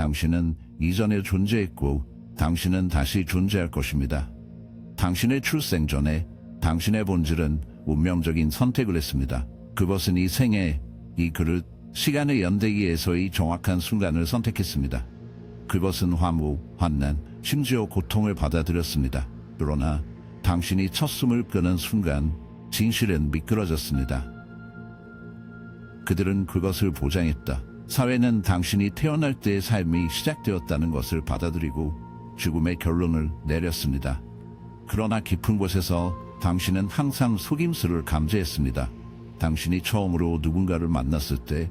당신은 이전에 존재했고 당신은 다시 존재할 것입니다. 당신의 출생 전에 당신의 본질은 운명적인 선택을 했습니다. 그것은 이 생애, 이 그릇, 시간의 연대기에서의 정확한 순간을 선택했습니다. 그것은 화무, 환난, 심지어 고통을 받아들였습니다. 그러나 당신이 첫 숨을 끄는 순간 진실은 미끄러졌습니다. 그들은 그것을 보장했다. 사회는 당신이 태어날 때의 삶이 시작되었다는 것을 받아들이고 죽음의 결론을 내렸습니다. 그러나 깊은 곳에서 당신은 항상 속임수를 감지했습니다. 당신이 처음으로 누군가를 만났을 때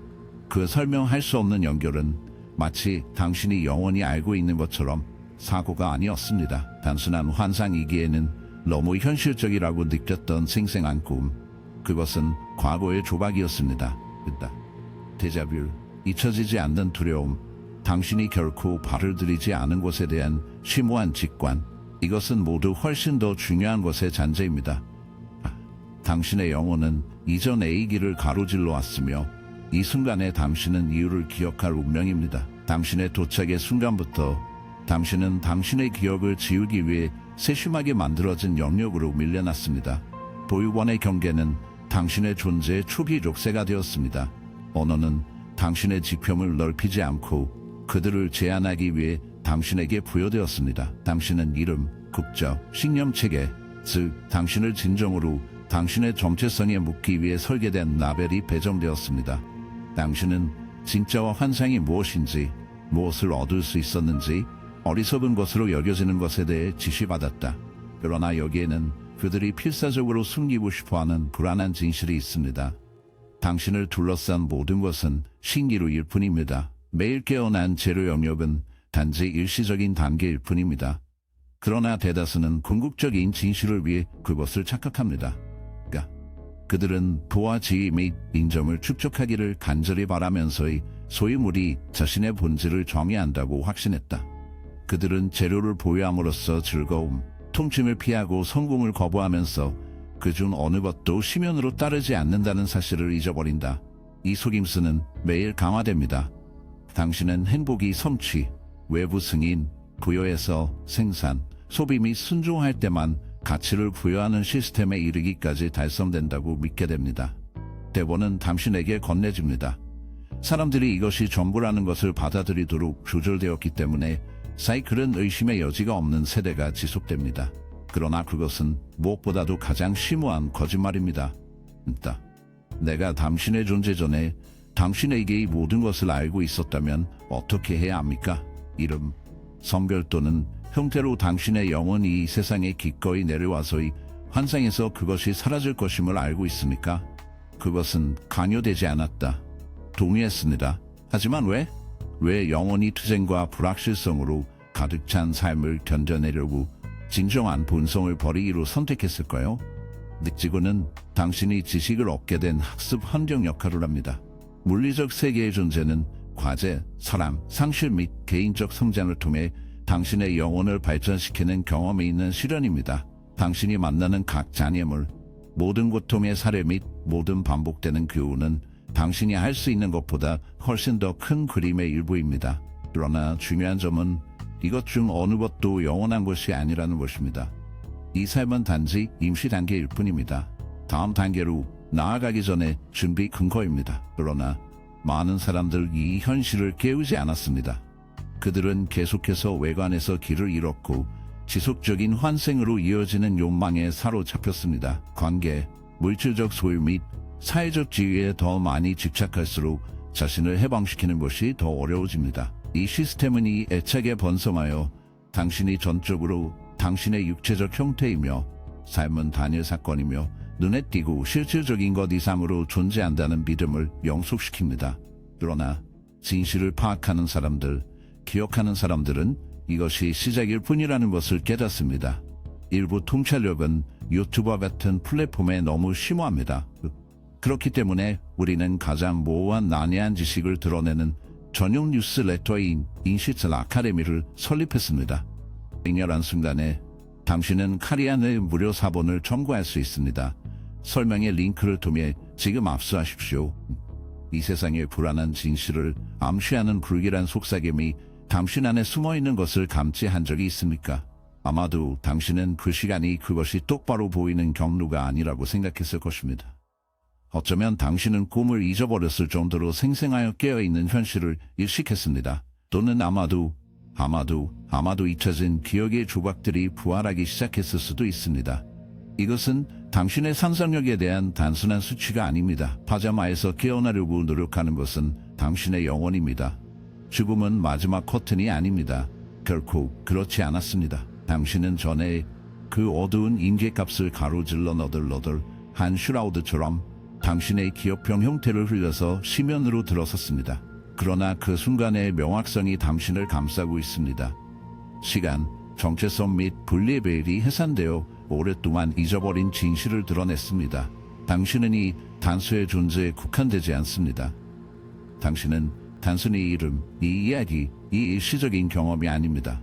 그 설명할 수 없는 연결은 마치 당신이 영원히 알고 있는 것처럼 사고가 아니었습니다. 단순한 환상이기에는 너무 현실적이라고 느꼈던 생생한 꿈. 그것은 과거의 조각이었습니다. 데자뷰, 잊혀지지 않는 두려움, 당신이 결코 발을 들이지 않은 곳에 대한 심오한 직관. 이것은 모두 훨씬 더 중요한 것의 잔재입니다. 당신의 영혼은 이전 A기를 가로질러 왔으며 이 순간에 당신은 이유를 기억할 운명입니다. 당신의 도착의 순간부터 당신은 당신의 기억을 지우기 위해 세심하게 만들어진 영역으로 밀려났습니다. 보육원의 경계는 당신의 존재의 초기 족쇄가 되었습니다. 언어는 당신의 지평을 넓히지 않고 그들을 제한하기 위해 당신에게 부여되었습니다. 당신은 이름, 국적, 신념체계, 즉 당신을 진정으로 당신의 정체성에 묻기 위해 설계된 라벨이 배정되었습니다. 당신은 진짜와 환상이 무엇인지, 무엇을 얻을 수 있었는지, 어리석은 것으로 여겨지는 것에 대해 지시받았다. 그러나 여기에는 그들이 필사적으로 숨기고 싶어하는 불안한 진실이 있습니다. 당신을 둘러싼 모든 것은 신기루일 뿐입니다. 매일 깨어난 재료 영역은 단지 일시적인 단계일 뿐입니다. 그러나 대다수는 궁극적인 진실을 위해 그것을 착각합니다. 그들은 부와 지위 및 인정을 축적하기를 간절히 바라면서의 소유물이 자신의 본질을 정의한다고 확신했다. 그들은 재료를 보유함으로써 즐거움, 통증을 피하고 성공을 거부하면서 그중 어느 것도 심연으로 따르지 않는다는 사실을 잊어버린다. 이 속임수는 매일 강화됩니다. 당신은 행복이 성취, 외부 승인, 부여에서 생산, 소비 및 순종할 때만 가치를 부여하는 시스템에 이르기까지 달성된다고 믿게 됩니다. 대본은 당신에게 건네집니다. 사람들이 이것이 전부라는 것을 받아들이도록 조절되었기 때문에 사이클은 의심의 여지가 없는 세대가 지속됩니다. 그러나 그것은 무엇보다도 가장 심오한 거짓말입니다. 내가 당신의 존재 전에 당신에게 이 모든 것을 알고 있었다면 어떻게 해야 합니까? 이름, 성별 또는 형태로 당신의 영혼이 이 세상에 기꺼이 내려와서의 환상에서 그것이 사라질 것임을 알고 있습니까? 그것은 강요되지 않았다. 동의했습니다. 하지만 왜? 왜 영혼이 투쟁과 불확실성으로 가득 찬 삶을 견뎌내려고 진정한 본성을 버리기로 선택했을까요? 닉지고는 당신이 지식을 얻게 된 학습 환경 역할을 합니다. 물리적 세계의 존재는 과제, 사람, 상실 및 개인적 성장을 통해 당신의 영혼을 발전시키는 경험이 있는 실현입니다. 당신이 만나는 각 장애물, 모든 고통의 사례 및 모든 반복되는 교훈은 당신이 할 수 있는 것보다 훨씬 더 큰 그림의 일부입니다. 그러나 중요한 점은 이것 중 어느 것도 영원한 것이 아니라는 것입니다. 이 삶은 단지 임시 단계일 뿐입니다. 다음 단계로 나아가기 전에 준비 근거입니다. 그러나 많은 사람들 이 현실을 깨우지 않았습니다. 그들은 계속해서 외관에서 길을 잃었고 지속적인 환생으로 이어지는 욕망에 사로잡혔습니다. 관계, 물질적 소유 및 사회적 지위에 더 많이 집착할수록 자신을 해방시키는 것이 더 어려워집니다. 이 시스템은 이 애착에 번성하여 당신이 전적으로 당신의 육체적 형태이며 삶은 단일 사건이며 눈에 띄고 실질적인 것 이상으로 존재한다는 믿음을 영속시킵니다. 그러나 진실을 파악하는 사람들, 기억하는 사람들은 이것이 시작일 뿐이라는 것을 깨닫습니다. 일부 통찰력은 유튜버 같은 플랫폼에 너무 심오합니다. 그렇기 때문에 우리는 가장 모호한 난해한 지식을 드러내는 전용 뉴스레터인 인시트 아카데미를 설립했습니다. 맹렬한 순간에 당신은 카리안의 무료 사본을 청구할 수 있습니다. 설명의 링크를 통해 지금 압수하십시오. 이 세상의 불안한 진실을 암시하는 불길한 속삭임이 당신 안에 숨어있는 것을 감지한 적이 있습니까? 아마도 당신은 그 시간이 그것이 똑바로 보이는 경로가 아니라고 생각했을 것입니다. 어쩌면 당신은 꿈을 잊어버렸을 정도로 생생하여 깨어있는 현실을 일식했습니다. 또는 아마도 잊혀진 기억의 조각들이 부활하기 시작했을 수도 있습니다. 이것은 당신의 상상력에 대한 단순한 수치가 아닙니다. 파자마에서 깨어나려고 노력하는 것은 당신의 영혼입니다. 죽음은 마지막 커튼이 아닙니다. 결코 그렇지 않았습니다. 당신은 전에 그 어두운 인계값을 가로질러 너덜너덜 한 슈라우드처럼 당신의 기업형 형태를 흘려서 시면으로 들어섰습니다. 그러나 그 순간의 명확성이 당신을 감싸고 있습니다. 시간, 정체성 및 분리의 베일이 해산되어 오랫동안 잊어버린 진실을 드러냈습니다. 당신은 이 단수의 존재에 국한되지 않습니다. 당신은 단순히 이름, 이 이야기, 이 일시적인 경험이 아닙니다.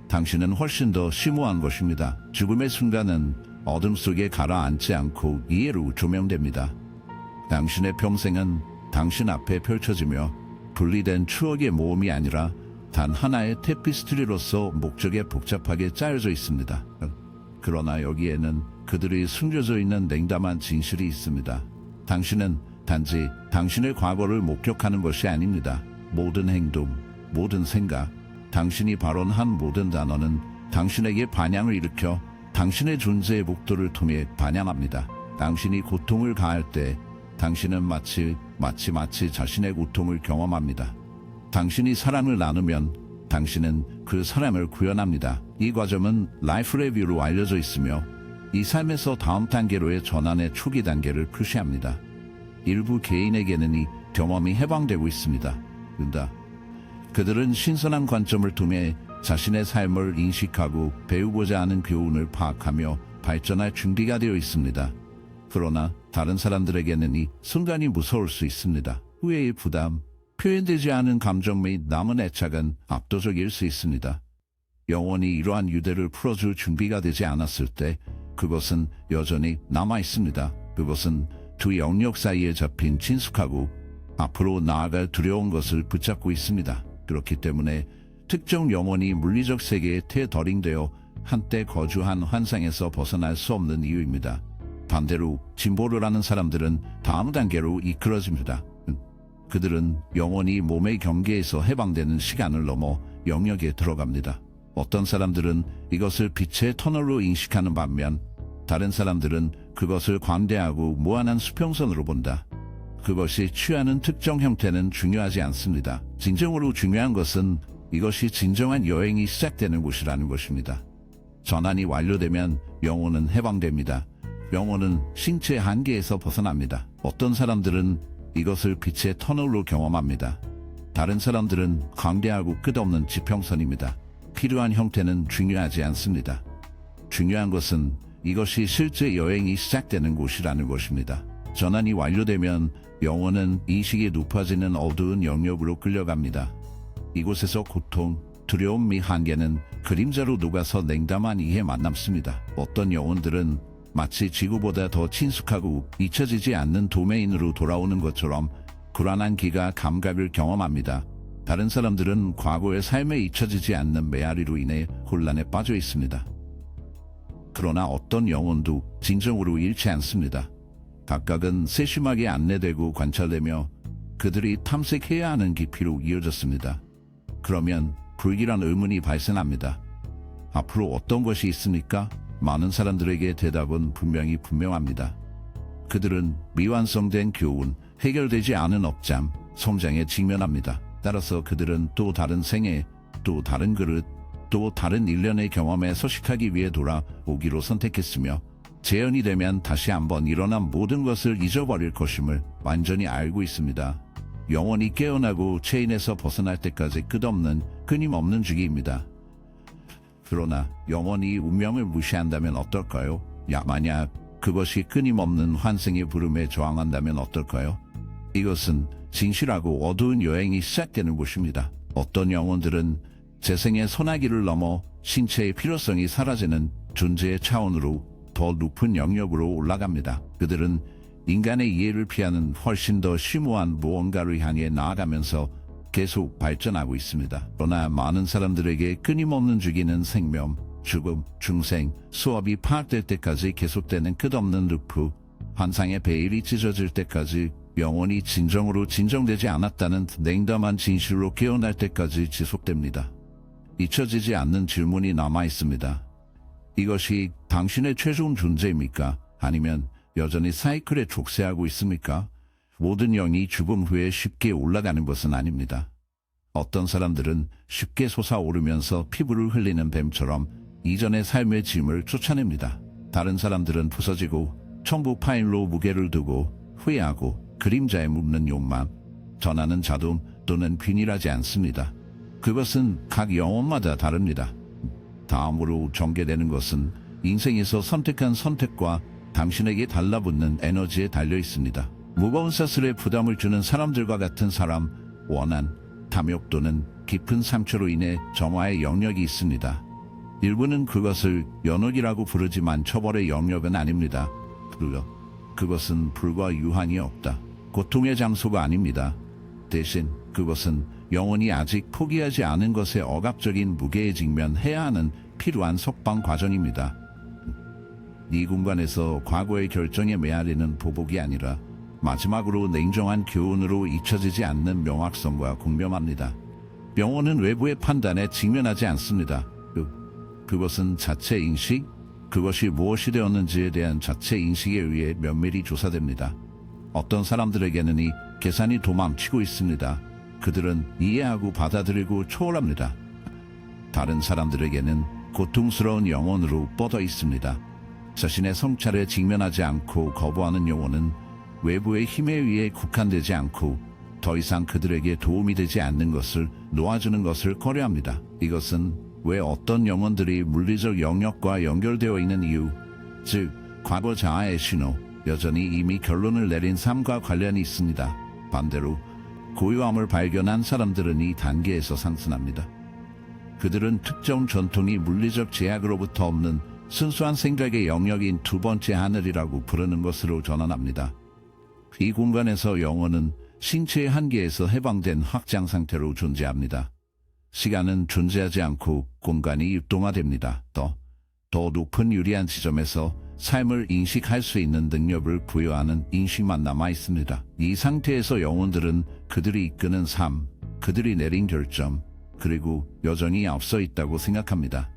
당신은 훨씬 더 심오한 것입니다. 죽음의 순간은 어둠 속에 가라앉지 않고 이해로 조명됩니다. 당신의 평생은 당신 앞에 펼쳐지며 분리된 추억의 모험이 아니라 단 하나의 테피스트리로서 목적에 복잡하게 짜여져 있습니다. 그러나 여기에는 그들이 숨겨져 있는 냉담한 진실이 있습니다. 당신은 단지 당신의 과거를 목격하는 것이 아닙니다. 모든 행동, 모든 생각, 당신이 발언한 모든 단어는 당신에게 반향을 일으켜 당신의 존재의 목도를 통해 반향합니다. 당신이 고통을 가할 때 당신은 마치 자신의 고통을 경험합니다. 당신이 사랑을 나누면 당신은 그 사람을 구현합니다. 이 과정은 라이프 레뷰로 알려져 있으며 이 삶에서 다음 단계로의 전환의 초기 단계를 표시합니다. 일부 개인에게는 이 경험이 해방되고 있습니다. 그들은 신선한 관점을 통해 자신의 삶을 인식하고 배우고자 하는 교훈을 파악하며 발전할 준비가 되어 있습니다. 그러나 다른 사람들에게는 이 순간이 무서울 수 있습니다. 후회의 부담, 표현되지 않은 감정 및 남은 애착은 압도적일 수 있습니다. 영원히 이러한 유대를 풀어줄 준비가 되지 않았을 때 그것은 여전히 남아 있습니다. 그것은 두 영역 사이에 잡힌 친숙하고 앞으로 나아갈 두려운 것을 붙잡고 있습니다. 그렇기 때문에 특정 영혼이 물리적 세계에 테더링되어 한때 거주한 환상에서 벗어날 수 없는 이유입니다. 반대로 진보를 하는 사람들은 다음 단계로 이끌어집니다. 그들은 영혼이 몸의 경계에서 해방되는 시간을 넘어 영역에 들어갑니다. 어떤 사람들은 이것을 빛의 터널로 인식하는 반면 다른 사람들은 그것을 광대하고 무한한 수평선으로 본다. 그것이 취하는 특정 형태는 중요하지 않습니다. 진정으로 중요한 것은 이것이 진정한 여행이 시작되는 곳이라는 것입니다. 전환이 완료되면 영혼은 해방됩니다. 영혼은 신체의 한계에서 벗어납니다. 어떤 사람들은 이것을 빛의 터널로 경험합니다. 다른 사람들은 광대하고 끝없는 지평선입니다. 필요한 형태는 중요하지 않습니다. 중요한 것은 이것이 실제 여행이 시작되는 곳이라는 것입니다. 전환이 완료되면 영혼은 인식이 높아지는 어두운 영역으로 끌려갑니다. 이곳에서 고통, 두려움 및 한계는 그림자로 녹아서 냉담한 이해만 남습니다. 어떤 영혼들은 마치 지구보다 더 친숙하고 잊혀지지 않는 도메인으로 돌아오는 것처럼 불안한 기가 감각을 경험합니다. 다른 사람들은 과거의 삶에 잊혀지지 않는 메아리로 인해 혼란에 빠져 있습니다. 그러나 어떤 영혼도 진정으로 잃지 않습니다. 각각은 세심하게 안내되고 관찰되며 그들이 탐색해야 하는 깊이로 이어졌습니다. 그러면 불길한 의문이 발생합니다. 앞으로 어떤 것이 있습니까? 많은 사람들에게 대답은 분명합니다. 그들은 미완성된 교훈, 해결되지 않은 업장, 성장에 직면합니다. 따라서 그들은 또 다른 생애, 또 다른 그릇, 또 다른 일련의 경험에 서식하기 위해 돌아오기로 선택했으며 재현이 되면 다시 한번 일어난 모든 것을 잊어버릴 것임을 완전히 알고 있습니다. 영원히 깨어나고 체인에서 벗어날 때까지 끝없는 끊임없는 주기입니다. 그러나 영원히 운명을 무시한다면 어떨까요? 만약 그것이 끊임없는 환생의 부름에 저항한다면 어떨까요? 이것은 진실하고 어두운 여행이 시작되는 곳입니다. 어떤 영혼들은 재생의 소나기를 넘어 신체의 필요성이 사라지는 존재의 차원으로 더 높은 영역으로 올라갑니다. 그들은 인간의 이해를 피하는 훨씬 더 심오한 무언가를 향해 나아가면서 계속 발전하고 있습니다. 그러나 많은 사람들에게 끊임없는 죽이는 생명, 죽음, 중생, 수업이 파악될 때까지 계속되는 끝없는 루프, 환상의 베일이 찢어질 때까지 영혼이 진정으로 진정되지 않았다는 냉담한 진실로 깨어날 때까지 지속됩니다. 잊혀지지 않는 질문이 남아 있습니다. 이것이 당신의 최종 존재입니까? 아니면 여전히 사이클에 족쇄하고 있습니까? 모든 영이 죽음 후에 쉽게 올라가는 것은 아닙니다. 어떤 사람들은 쉽게 솟아오르면서 피부를 흘리는 뱀처럼 이전의 삶의 짐을 쫓아냅니다. 다른 사람들은 부서지고 첨부 파일로 무게를 두고 후회하고 그림자에 묻는 욕망, 전하는 자동 또는 균일하지 않습니다. 그것은 각 영혼마다 다릅니다. 다음으로 전개되는 것은 인생에서 선택한 선택과 당신에게 달라붙는 에너지에 달려 있습니다. 무거운 사슬에 부담을 주는 사람들과 같은 사람, 원한, 탐욕 또는 깊은 상처로 인해 정화의 영역이 있습니다. 일부는 그것을 연옥이라고 부르지만 처벌의 영역은 아닙니다. 그것은 불과 유한이 없다. 고통의 장소가 아닙니다. 대신 그것은 영혼이 아직 포기하지 않은 것에 억압적인 무게에 직면해야 하는 필요한 석방 과정입니다. 이 공간에서 과거의 결정에 메아리는 보복이 아니라 마지막으로 냉정한 교훈으로 잊혀지지 않는 명확성과 공명합니다. 영혼은 외부의 판단에 직면하지 않습니다. 그것은 자체 인식, 그것이 무엇이 되었는지에 대한 자체 인식에 의해 면밀히 조사됩니다. 어떤 사람들에게는 이 계산이 도망치고 있습니다. 그들은 이해하고 받아들이고 초월합니다. 다른 사람들에게는 고통스러운 영혼으로 뻗어 있습니다. 자신의 성찰에 직면하지 않고 거부하는 영혼은 외부의 힘에 의해 국한되지 않고 더 이상 그들에게 도움이 되지 않는 것을 놓아주는 것을 꺼려합니다. 이것은 왜 어떤 영혼들이 물리적 영역과 연결되어 있는 이유, 즉 과거 자아의 신호, 여전히 이미 결론을 내린 삶과 관련이 있습니다. 반대로 고요함을 발견한 사람들은 이 단계에서 상승합니다. 그들은 특정 전통이 물리적 제약으로부터 없는 순수한 생각의 영역인 두 번째 하늘이라고 부르는 것으로 전환합니다. 이 공간에서 영혼은 신체의 한계에서 해방된 확장 상태로 존재합니다. 시간은 존재하지 않고 공간이 율동화됩니다. 더 높은 유리한 지점에서 삶을 인식할 수 있는 능력을 부여하는 인식만 남아 있습니다. 이 상태에서 영혼들은 그들이 이끄는 삶, 그들이 내린 결정, 그리고 여전히 앞서 있다고 생각합니다.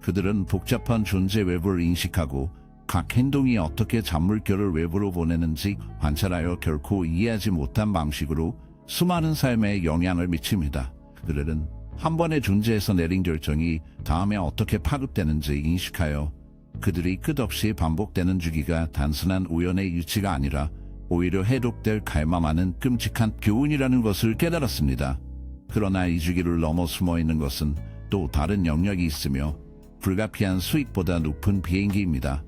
그들은 복잡한 존재 외부를 인식하고 각 행동이 어떻게 잔물결을 외부로 보내는지 관찰하여 결코 이해하지 못한 방식으로 수많은 삶에 영향을 미칩니다. 그들은 한 번의 존재에서 내린 결정이 다음에 어떻게 파급되는지 인식하여 그들이 끝없이 반복되는 주기가 단순한 우연의 유치가 아니라 오히려 해독될 갈망하는 끔찍한 교훈이라는 것을 깨달았습니다. 그러나 이 주기를 넘어 숨어있는 것은 또 다른 영역이 있으며 불가피한 수익보다 높은 비행기입니다.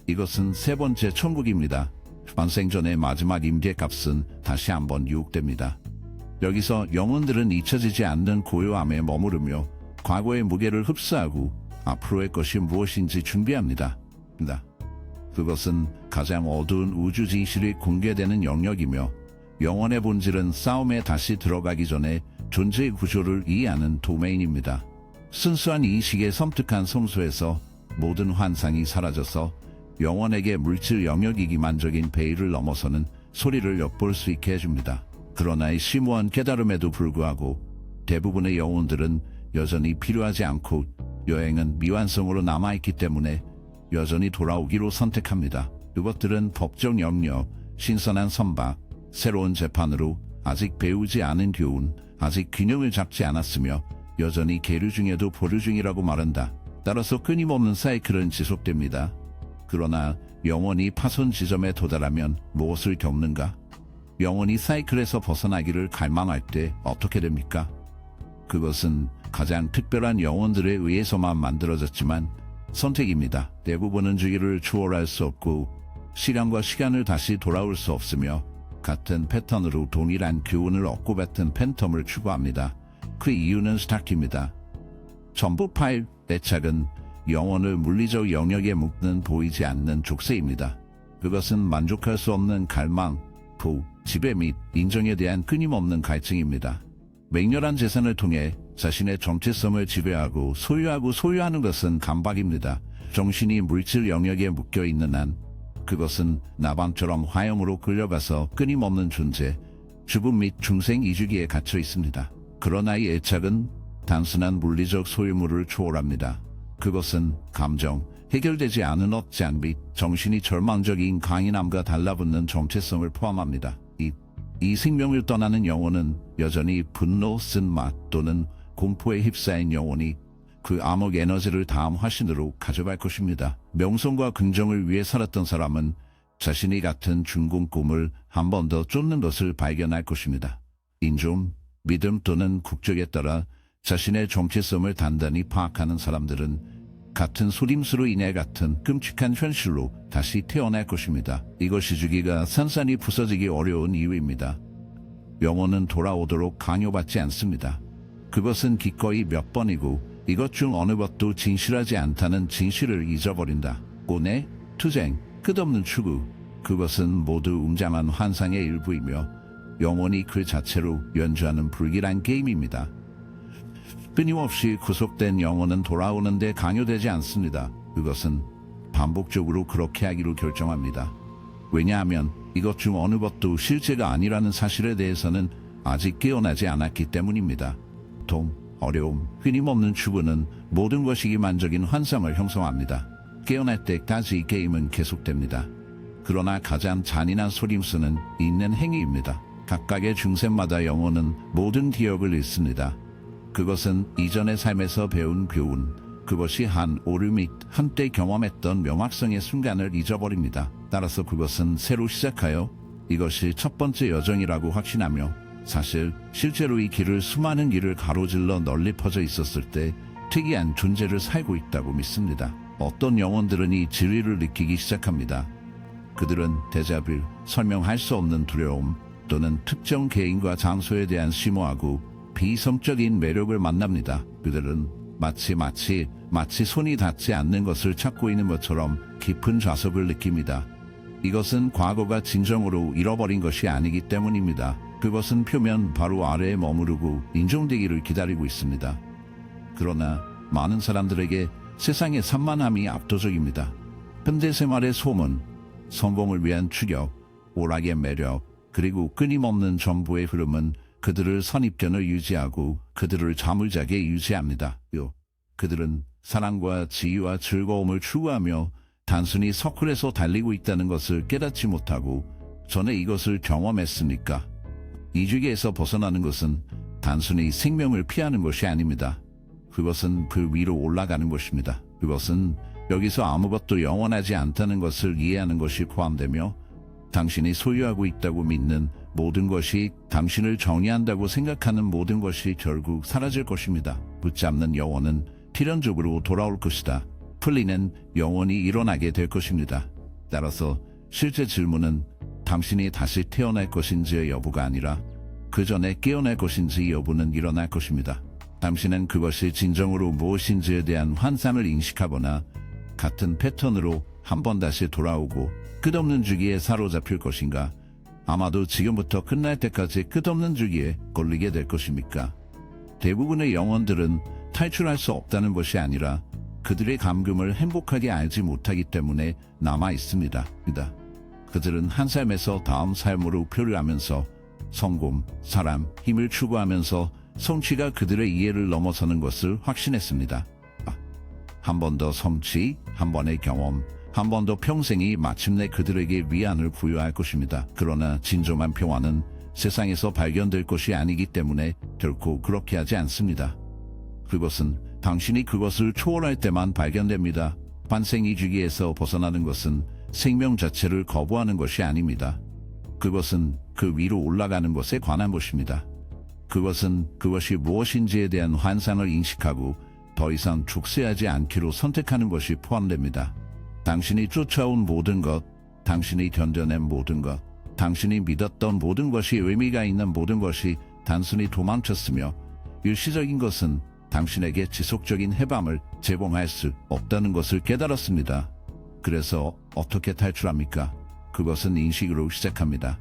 이것은 세 번째 천국입니다. 환생전의 마지막 임계값은 다시 한번 유혹됩니다. 여기서 영혼들은 잊혀지지 않는 고요함에 머무르며 과거의 무게를 흡수하고 앞으로의 것이 무엇인지 준비합니다. 그것은 가장 어두운 우주 진실이 공개되는 영역이며 영혼의 본질은 싸움에 다시 들어가기 전에 존재의 구조를 이해하는 도메인입니다. 순수한 인식의 섬뜩한 성소에서 모든 환상이 사라져서 영혼에게 물질 영역이 기만적인 베일을 넘어서는 소리를 엿볼 수 있게 해줍니다. 그러나 이 심오한 깨달음에도 불구하고 대부분의 영혼들은 여전히 필요하지 않고 여행은 미완성으로 남아있기 때문에 여전히 돌아오기로 선택합니다. 그것들은 법적 영역, 신선한 선박, 새로운 재판으로 아직 배우지 않은 교훈, 아직 균형을 잡지 않았으며 여전히 계류 중에도 보류 중이라고 말한다. 따라서 끊임없는 사이클은 지속됩니다. 그러나 영혼이 파손 지점에 도달하면 무엇을 겪는가? 영혼이 사이클에서 벗어나기를 갈망할 때 어떻게 됩니까? 그것은 가장 특별한 영혼들에 의해서만 만들어졌지만 선택입니다. 대부분은 주기를 초월할 수 없고 시간과 시간을 다시 돌아올 수 없으며 같은 패턴으로 동일한 교훈을 얻고 뱉은 팬텀을 추구합니다. 그 이유는 스타키입니다. 전부 파일, 애착은 영혼을 물리적 영역에 묶는 보이지 않는 족쇄입니다. 그것은 만족할 수 없는 갈망, 지배 및 인정에 대한 끊임없는 갈증입니다. 맹렬한 재산을 통해 자신의 정체성을 지배하고 소유하는 것은 감박입니다. 정신이 물질 영역에 묶여있는 한 그것은 나방처럼 화염으로 끌려가서 끊임없는 존재, 주부 및 중생 이주기에 갇혀 있습니다. 그러나 이 애착은 단순한 물리적 소유물을 초월합니다. 그것은 감정, 해결되지 않은 억장 및 정신이 절망적인 강인함과 달라붙는 정체성을 포함합니다. 이 생명을 떠나는 영혼은 여전히 분노, 쓴맛 또는 공포에 휩싸인 영혼이 그 암흑 에너지를 다음 화신으로 가져갈 것입니다. 명성과 긍정을 위해 살았던 사람은 자신이 같은 중공 꿈을 한 번 더 쫓는 것을 발견할 것입니다. 인종, 믿음 또는 국적에 따라 자신의 정체성을 단단히 파악하는 사람들은 같은 소림수로 인해 같은 끔찍한 현실로 다시 태어날 것입니다. 이것이 주기가 산산이 부서지기 어려운 이유입니다. 영혼은 돌아오도록 강요받지 않습니다. 그것은 기꺼이 몇 번이고 이것 중 어느 것도 진실하지 않다는 진실을 잊어버린다. 고뇌, 투쟁, 끝없는 추구, 그것은 모두 웅장한 환상의 일부이며 영혼이 그 자체로 연주하는 불길한 게임입니다. 끊임없이 구속된 영혼은 돌아오는데 강요되지 않습니다. 그것은 반복적으로 그렇게 하기로 결정합니다. 왜냐하면 이것 중 어느 것도 실제가 아니라는 사실에 대해서는 아직 깨어나지 않았기 때문입니다. 고통, 어려움, 끊임없는 추구는 모든 것이 기만적인 환상을 형성합니다. 깨어날 때까지 이 게임은 계속됩니다. 그러나 가장 잔인한 소림수는 있는 행위입니다. 각각의 중생마다 영혼은 모든 기억을 잃습니다. 그것은 이전의 삶에서 배운 교훈, 그것이 한 오류 및 한때 경험했던 명확성의 순간을 잊어버립니다. 따라서 그것은 새로 시작하여 이것이 첫 번째 여정이라고 확신하며 사실 실제로 이 길을 수많은 길을 가로질러 널리 퍼져 있었을 때 특이한 존재를 살고 있다고 믿습니다. 어떤 영혼들은 이 진리를 느끼기 시작합니다. 그들은 데자뷰, 설명할 수 없는 두려움 또는 특정 개인과 장소에 대한 심오하고 비이성적인 매력을 만납니다. 그들은 마치 손이 닿지 않는 것을 찾고 있는 것처럼 깊은 좌석을 느낍니다. 이것은 과거가 진정으로 잃어버린 것이 아니기 때문입니다. 그것은 표면 바로 아래에 머무르고 인정되기를 기다리고 있습니다. 그러나 많은 사람들에게 세상의 산만함이 압도적입니다. 현대 생활의 소문, 성공을 위한 추격, 오락의 매력, 그리고 끊임없는 정보의 흐름은 그들을 선입견을 유지하고 그들을 잠을 자게 유지합니다. 그들은 사랑과 지위와 즐거움을 추구하며 단순히 서클에서 달리고 있다는 것을 깨닫지 못하고 전에 이것을 경험했으니까. 이주기에서 벗어나는 것은 단순히 생명을 피하는 것이 아닙니다. 그것은 그 위로 올라가는 것입니다. 그것은 여기서 아무것도 영원하지 않다는 것을 이해하는 것이 포함되며 당신이 소유하고 있다고 믿는 모든 것이 당신을 정의한다고 생각하는 모든 것이 결국 사라질 것입니다. 붙잡는 영혼은 필연적으로 돌아올 것이다. 풀리는 영혼이 일어나게 될 것입니다. 따라서 실제 질문은 당신이 다시 태어날 것인지의 여부가 아니라 그 전에 깨어날 것인지 여부는 일어날 것입니다. 당신은 그것이 진정으로 무엇인지에 대한 환상을 인식하거나 같은 패턴으로 한 번 다시 돌아오고 끝없는 주기에 사로잡힐 것인가? 아마도 지금부터 끝날 때까지 끝없는 주기에 걸리게 될 것입니까? 대부분의 영혼들은 탈출할 수 없다는 것이 아니라 그들의 감금을 행복하게 알지 못하기 때문에 남아 있습니다. 그들은 한 삶에서 다음 삶으로 표류하면서 성공, 사람, 힘을 추구하면서 성취가 그들의 이해를 넘어서는 것을 확신했습니다. 한 번 더 성취, 한 번의 경험, 한 번 더 평생이 마침내 그들에게 위안을 부여할 것입니다. 그러나 진정한 평화는 세상에서 발견될 것이 아니기 때문에 결코 그렇게 하지 않습니다. 그것은 당신이 그것을 초월할 때만 발견됩니다. 환생이주기에서 벗어나는 것은 생명 자체를 거부하는 것이 아닙니다. 그것은 그 위로 올라가는 것에 관한 것입니다. 그것은 그것이 무엇인지에 대한 환상을 인식하고 더 이상 족쇄하지 않기로 선택하는 것이 포함됩니다. 당신이 쫓아온 모든 것, 당신이 견뎌낸 모든 것, 당신이 믿었던 모든 것이 의미가 있는 모든 것이 단순히 도망쳤으며 일시적인 것은 당신에게 지속적인 해방을 제공할 수 없다는 것을 깨달았습니다. 그래서 어떻게 탈출합니까? 그것은 인식으로 시작합니다.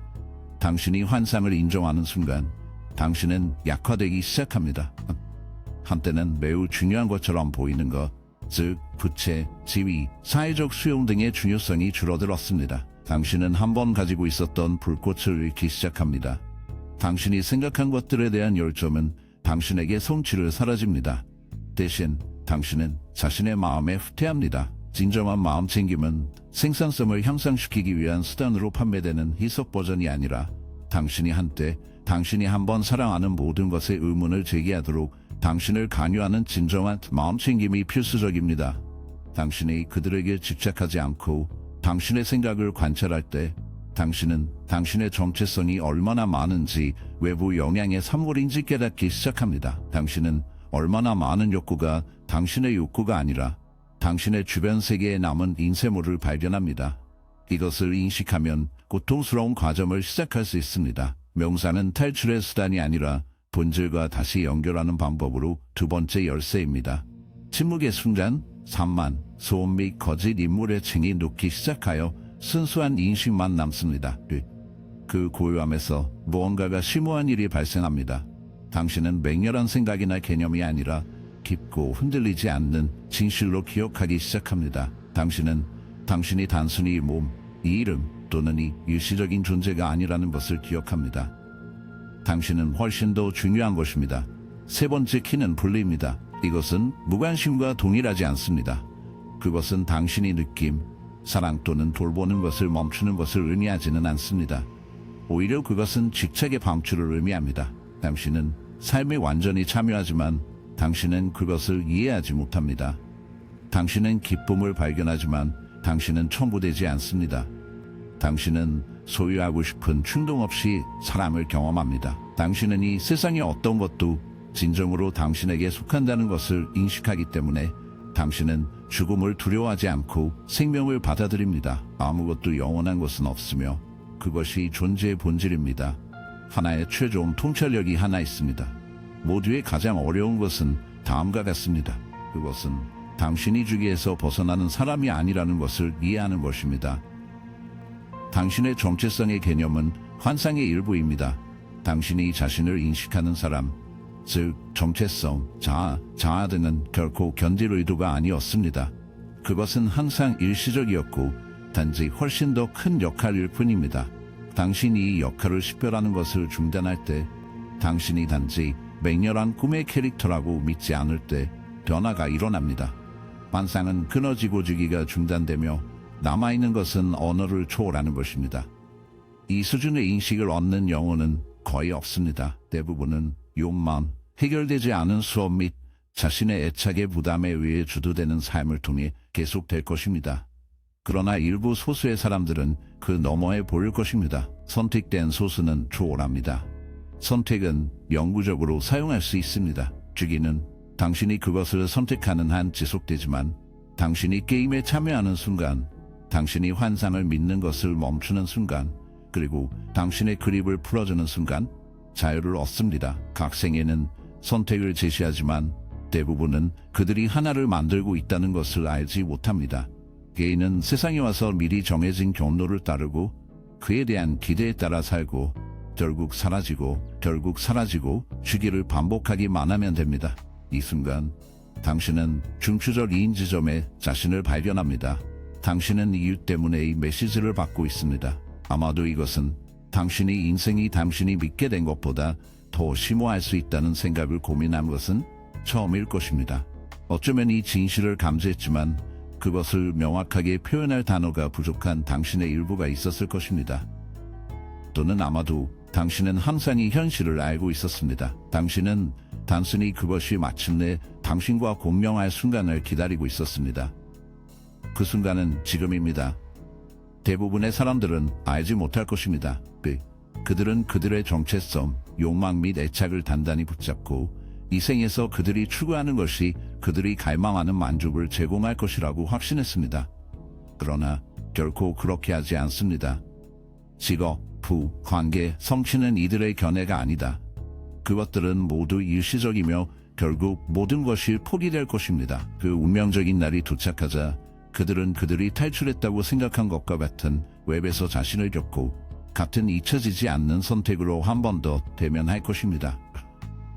당신이 환상을 인정하는 순간 당신은 약화되기 시작합니다. 한때는 매우 중요한 것처럼 보이는 것, 즉 부채, 지위, 사회적 수용 등의 중요성이 줄어들었습니다. 당신은 한 번 가지고 있었던 불꽃을 잃기 시작합니다. 당신이 생각한 것들에 대한 열정은 당신에게 성취를 사라집니다. 대신 당신은 자신의 마음에 후퇴합니다. 진정한 마음 챙김은 생산성을 향상시키기 위한 수단으로 판매되는 희석 버전이 아니라 당신이 한때 당신이 한번 사랑하는 모든 것에 의문을 제기하도록 당신을 강요하는 진정한 마음 챙김이 필수적입니다. 당신이 그들에게 집착하지 않고 당신의 생각을 관찰할 때 당신은 당신의 정체성이 얼마나 많은지 외부 영향의 산물인지 깨닫기 시작합니다. 당신은 얼마나 많은 욕구가 당신의 욕구가 아니라 당신의 주변 세계에 남은 인쇄물을 발견합니다. 이것을 인식하면 고통스러운 과정을 시작할 수 있습니다. 명상은 탈출의 수단이 아니라 본질과 다시 연결하는 방법으로 두 번째 열쇠입니다. 침묵의 순간 산만, 소음 및 거짓 인물의 층이 녹기 시작하여 순수한 인식만 남습니다. 그 고요함에서 무언가가 심오한 일이 발생합니다. 당신은 맹렬한 생각이나 개념이 아니라 깊고 흔들리지 않는 진실로 기억하기 시작합니다. 당신은 당신이 단순히 몸, 이 이름 또는 이 일시적인 존재가 아니라는 것을 기억합니다. 당신은 훨씬 더 중요한 것입니다. 세 번째 키는 분리입니다. 이것은 무관심과 동일하지 않습니다. 그것은 당신이 느낌, 사랑 또는 돌보는 것을 멈추는 것을 의미하지는 않습니다. 오히려 그것은 집착의 방출을 의미합니다. 당신은 삶에 완전히 참여하지만 당신은 그것을 이해하지 못합니다. 당신은 기쁨을 발견하지만 당신은 첨부되지 않습니다. 당신은 소유하고 싶은 충동 없이 사랑을 경험합니다. 당신은 이 세상의 어떤 것도 진정으로 당신에게 속한다는 것을 인식하기 때문에 당신은 죽음을 두려워하지 않고 생명을 받아들입니다. 아무것도 영원한 것은 없으며 그것이 존재의 본질입니다. 하나의 최종 통찰력이 하나 있습니다. 모두의 가장 어려운 것은 다음과 같습니다. 그것은 당신이 주기에서 벗어나는 사람이 아니라는 것을 이해하는 것입니다. 당신의 정체성의 개념은 환상의 일부입니다. 당신이 자신을 인식하는 사람, 즉 정체성, 자아 등은 결코 견딜 의도가 아니었습니다. 그것은 항상 일시적이었고 단지 훨씬 더 큰 역할일 뿐입니다. 당신이 이 역할을 식별하는 것을 중단할 때, 당신이 단지 맹렬한 꿈의 캐릭터라고 믿지 않을 때 변화가 일어납니다. 환상은 끊어지고 주기가 중단되며 남아있는 것은 언어를 초월하는 것입니다. 이 수준의 인식을 얻는 영혼은 거의 없습니다. 대부분은 욕망, 해결되지 않은 수업 및 자신의 애착의 부담에 의해 주도되는 삶을 통해 계속될 것입니다. 그러나 일부 소수의 사람들은 그 너머에 보일 것입니다. 선택된 소수는 초월합니다. 선택은 영구적으로 사용할 수 있습니다. 주기는 당신이 그것을 선택하는 한 지속되지만 당신이 게임에 참여하는 순간, 당신이 환상을 믿는 것을 멈추는 순간, 그리고 당신의 그립을 풀어주는 순간 자유를 얻습니다. 각 생에는 선택을 제시하지만 대부분은 그들이 하나를 만들고 있다는 것을 알지 못합니다. 개인은 세상에 와서 미리 정해진 경로를 따르고 그에 대한 기대에 따라 살고 결국 사라지고 주기를 반복하기만 하면 됩니다. 이 순간 당신은 중추적 이인 지점에 자신을 발견합니다. 당신은 이유 때문에 이 메시지를 받고 있습니다. 아마도 이것은 당신이 인생이 당신이 믿게 된 것보다 더 심오할 수 있다는 생각을 고민한 것은 처음일 것입니다. 어쩌면 이 진실을 감지했지만 그것을 명확하게 표현할 단어가 부족한 당신의 일부가 있었을 것입니다. 또는 아마도 당신은 항상 이 현실을 알고 있었습니다. 당신은 단순히 그것이 마침내 당신과 공명할 순간을 기다리고 있었습니다. 그 순간은 지금입니다. 대부분의 사람들은 알지 못할 것입니다. 그들은 그들의 정체성, 욕망 및 애착을 단단히 붙잡고 이 생에서 그들이 추구하는 것이 그들이 갈망하는 만족을 제공할 것이라고 확신했습니다. 그러나 결코 그렇게 하지 않습니다. 직업, 부, 관계, 성취는 이들의 견해가 아니다. 그것들은 모두 일시적이며 결국 모든 것이 포기될 것입니다. 그 운명적인 날이 도착하자 그들은 그들이 탈출했다고 생각한 것과 같은 웹에서 자신을 겪고 같은 잊혀지지 않는 선택으로 한 번 더 대면할 것입니다.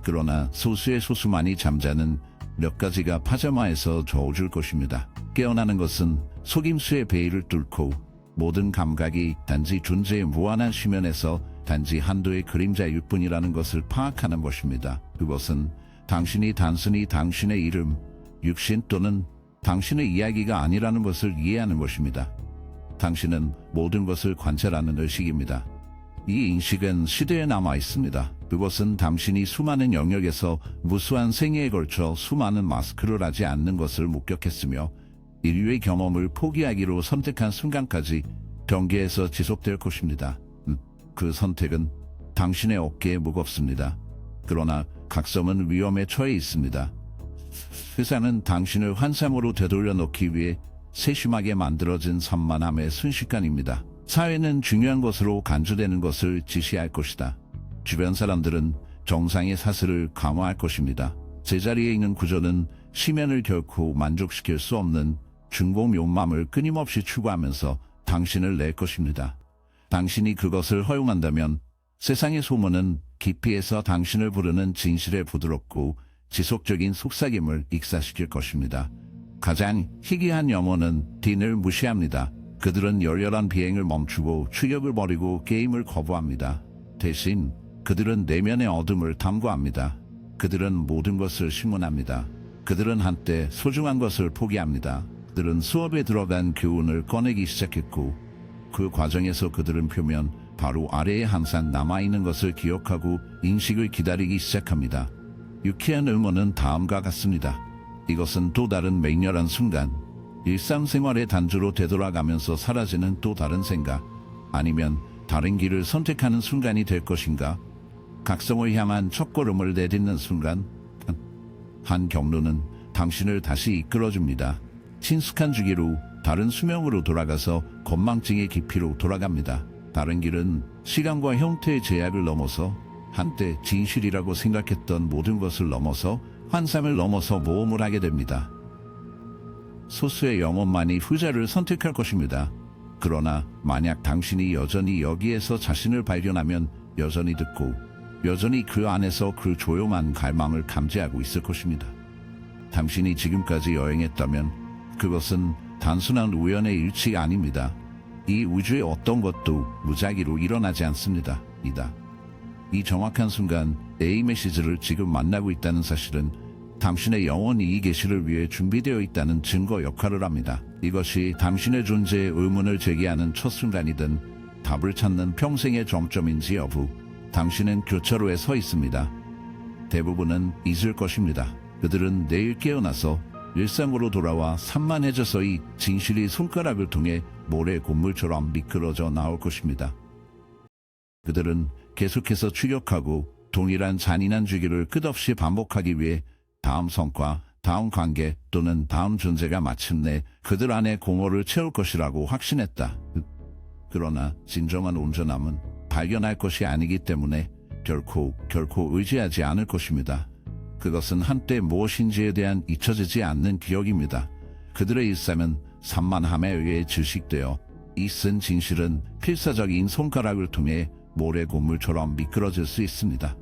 그러나 소수의 소수만이 잠자는 몇 가지가 파자마에서 저어줄 것입니다. 깨어나는 것은 속임수의 베일을 뚫고 모든 감각이 단지 존재의 무한한 수면에서 단지 한도의 그림자일 뿐이라는 것을 파악하는 것입니다. 그것은 당신이 단순히 당신의 이름, 육신 또는 당신의 이야기가 아니라는 것을 이해하는 것입니다. 당신은 모든 것을 관찰하는 의식입니다. 이 인식은 시대에 남아 있습니다. 그것은 당신이 수많은 영역에서 무수한 생애에 걸쳐 수많은 마스크를 하지 않는 것을 목격했으며 인류의 경험을 포기하기로 선택한 순간까지 경계에서 지속될 것입니다. 그 선택은 당신의 어깨에 무겁습니다. 그러나 각성은 위험에 처해 있습니다. 세상은 당신을 환상으로 되돌려 놓기 위해 세심하게 만들어진 산만함의 순식간입니다. 사회는 중요한 것으로 간주되는 것을 지시할 것이다. 주변 사람들은 정상의 사슬을 강화할 것입니다. 제자리에 있는 구조는 시면을 결코 만족시킬 수 없는 중복 욕망을 끊임없이 추구하면서 당신을 낼 것입니다. 당신이 그것을 허용한다면 세상의 소문은 깊이에서 당신을 부르는 진실의 부드럽고 지속적인 속삭임을 익사시킬 것입니다. 가장 희귀한 영혼은 딘을 무시합니다. 그들은 열렬한 비행을 멈추고 추격을 벌이고 게임을 거부합니다. 대신 그들은 내면의 어둠을 탐구합니다. 그들은 모든 것을 심문합니다. 그들은 한때 소중한 것을 포기합니다. 그들은 수업에 들어간 교훈을 꺼내기 시작했고 그 과정에서 그들은 표면 바로 아래에 항상 남아있는 것을 기억하고 인식을 기다리기 시작합니다. 유쾌한 응원은 다음과 같습니다. 이것은 또 다른 맹렬한 순간, 일상생활의 단주로 되돌아가면서 사라지는 또 다른 생각, 아니면 다른 길을 선택하는 순간이 될 것인가? 각성을 향한 첫걸음을 내딛는 순간, 한 경로는 당신을 다시 이끌어줍니다. 친숙한 주기로 다른 수명으로 돌아가서 건망증의 깊이로 돌아갑니다. 다른 길은 시간과 형태의 제약을 넘어서 한때 진실이라고 생각했던 모든 것을 넘어서 환상을 넘어서 모험을 하게 됩니다. 소수의 영혼만이 후자를 선택할 것입니다. 그러나 만약 당신이 여전히 여기에서 자신을 발견하면 여전히 듣고 여전히 그 안에서 그 조용한 갈망을 감지하고 있을 것입니다. 당신이 지금까지 여행했다면 그것은 단순한 우연의 일치가 아닙니다. 이 우주의 어떤 것도 무작위로 일어나지 않습니다. 이 정확한 순간 A 메시지를 지금 만나고 있다는 사실은 당신의 영혼이 이 계시를 위해 준비되어 있다는 증거 역할을 합니다. 이것이 당신의 존재에 의문을 제기하는 첫 순간이든 답을 찾는 평생의 정점인지 여부, 당신은 교차로에 서 있습니다. 대부분은 잊을 것입니다. 그들은 내일 깨어나서 일상으로 돌아와 산만해져서 이 진실이 손가락을 통해 모래 곡물처럼 미끄러져 나올 것입니다. 그들은 계속해서 추격하고 동일한 잔인한 주기를 끝없이 반복하기 위해 다음 성과, 다음 관계 또는 다음 존재가 마침내 그들 안에 공허를 채울 것이라고 확신했다. 그러나 진정한 온전함은 발견할 것이 아니기 때문에 결코 의지하지 않을 것입니다. 그것은 한때 무엇인지에 대한 잊혀지지 않는 기억입니다. 그들의 일상은 산만함에 의해 질식되어 이 쓴 진실은 필사적인 손가락을 통해 모래 곡물처럼 미끄러질 수 있습니다.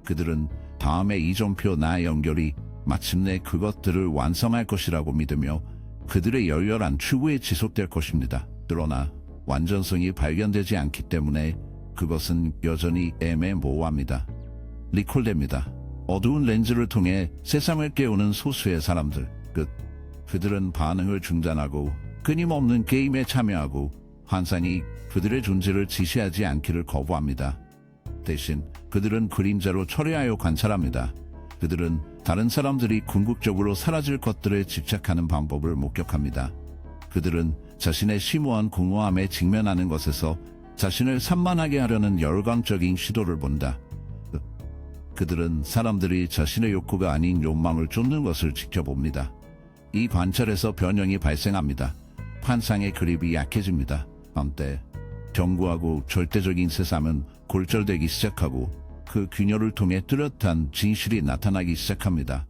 그들은 다음의 이정표 나의 연결이 마침내 그것들을 완성할 것이라고 믿으며 그들의 열렬한 추구에 지속될 것입니다. 그러나 완전성이 발견되지 않기 때문에 그것은 여전히 애매모호합니다. 리콜됩니다. 어두운 렌즈를 통해 세상을 깨우는 소수의 사람들, 그들은 반응을 중단하고 끊임없는 게임에 참여하고 환상이 그들의 존재를 지시하지 않기를 거부합니다. 대신 그들은 그림자로 철회하여 관찰합니다. 그들은 다른 사람들이 궁극적으로 사라질 것들에 집착하는 방법을 목격합니다. 그들은 자신의 심오한 공허함에 직면하는 것에서 자신을 산만하게 하려는 열광적인 시도를 본다. 그들은 사람들이 자신의 욕구가 아닌 욕망을 쫓는 것을 지켜봅니다. 이 관찰에서 변형이 발생합니다. 환상의 그립이 약해집니다. 한때 견고하고 절대적인 세상은 골절되기 시작하고 그 균열을 통해 뚜렷한 진실이 나타나기 시작합니다.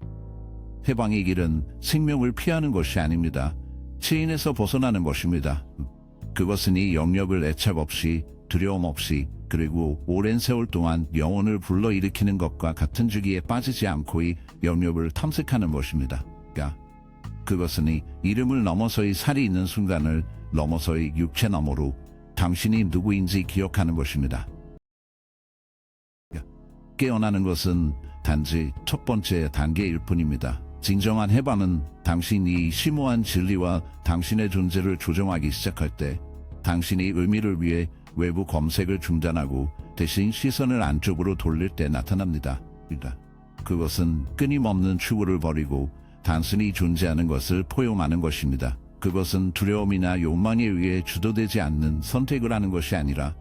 해방의 길은 생명을 피하는 것이 아닙니다. 체인에서 벗어나는 것입니다. 그것은 이 영역을 애착 없이 두려움 없이 그리고 오랜 세월 동안 영혼을 불러일으키는 것과 같은 주기에 빠지지 않고 이 영역을 탐색하는 것입니다. 그것은 이 이름을 넘어서의 살이 있는 순간을 넘어서의 육체 너머로 당신이 누구인지 기억하는 것입니다. 깨어나는 것은 단지 첫 번째 단계일 뿐입니다. 진정한 해방은 당신이 심오한 진리와 당신의 존재를 조정하기 시작할 때 당신이 의미를 위해 외부 검색을 중단하고 대신 시선을 안쪽으로 돌릴 때 나타납니다. 그것은 끊임없는 추구를 버리고 단순히 존재하는 것을 포용하는 것입니다. 그것은 두려움이나 욕망에 의해 주도되지 않는 선택을 하는 것이 아니라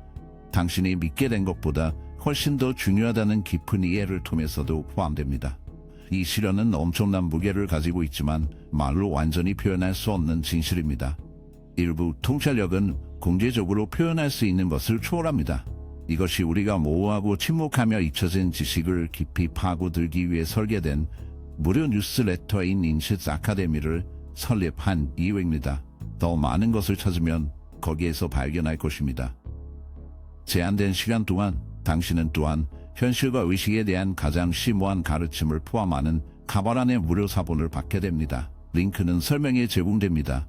당신이 믿게 된 것보다 훨씬 더 중요하다는 깊은 이해를 통해서도 포함됩니다. 이 시련은 엄청난 무게를 가지고 있지만 말로 완전히 표현할 수 없는 진실입니다. 일부 통찰력은 공개적으로 표현할 수 있는 것을 초월합니다. 이것이 우리가 모호하고 침묵하며 잊혀진 지식을 깊이 파고들기 위해 설계된 무료 뉴스레터인 인식 아카데미를 설립한 이유입니다. 더 많은 것을 찾으면 거기에서 발견할 것입니다. 제한된 시간 동안 당신은 또한 현실과 의식에 대한 가장 심오한 가르침을 포함하는 가발안의 무료 사본을 받게 됩니다. 링크는 설명에 제공됩니다.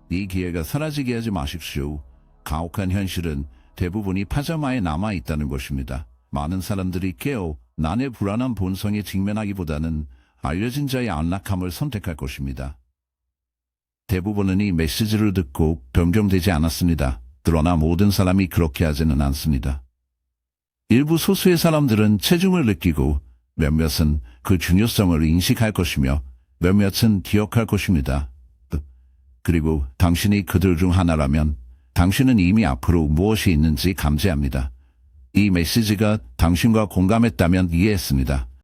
이 기회가 사라지게 하지 마십시오. 가혹한 현실은 대부분이 파자마에 남아있다는 것입니다. 많은 사람들이 깨어 난의 불안한 본성에 직면하기보다는 알려진 자의 안락함을 선택할 것입니다. 대부분은 이 메시지를 듣고 변경되지 않았습니다. 그러나 모든 사람이 그렇게 하지는 않습니다. 일부 소수의 사람들은 체중을 느끼고 몇몇은 그 중요성을 인식할 것이며 몇몇은 기억할 것입니다. 그리고 당신이 그들 중 하나라면 당신은 이미 앞으로 무엇이 있는지 감지합니다. 이 메시지가 당신과 공감했다면 이해했습니다.